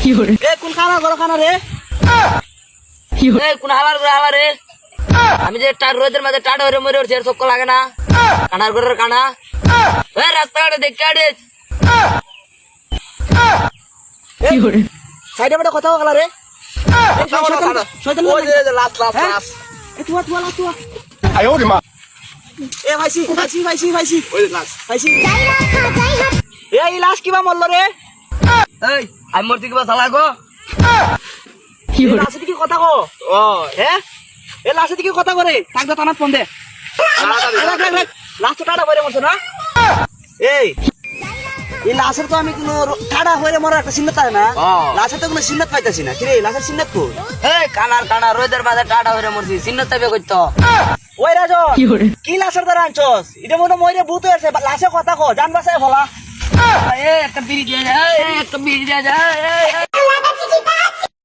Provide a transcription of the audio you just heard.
এ কোন খানা গরো খানা রে এই কোন হালার করে হালা রে আমি যে রোদের মাঝে টাটা হয়ে মরে উঠছি চক্ক লাগে না কানার ঘরের কানা এই রাস্তাঘাটে দেখতে আড়িস সাইডে বেটা কথা গলা রে ওই যে লাস্ট লাস্ট লাস্ট এ তুয়া তুয়া লাস্ট তুয়া 哎呦我的妈！ এ ভাইসি ভাইসি ভাইসি ভাইসি ওই লাস্ট ভাইসি এই লাস্ট কিবা মরল রে এই আমি মরছি কিবা শালা গো লাস্টে কি কথা কো ও হ্যাঁ এ লাস্টে কি কথা করে থাকবে থানাত ফোন দে লাস্ট টাটা হয়ে মরছে না এই লাশের তো আমি কোনো টাটা হয়ে মরার একটা চিহ্ন পাই না লাশের তো কোনো চিহ্ন পাইতেছি না কিরে লাশের চিহ্ন কো এই কানার কানা রোদের মাঝে টাটা হয়ে মরছি চিহ্ন তাবে করতো ওই রাজন কি লাশের দ্বারা আনছস এটা মনে মরে ভূত হয়েছে লাশে কথা কো জান বাসায় বলা একটা বিড়ি দিয়ে যায় একটা বিড়ি দিয়ে যায়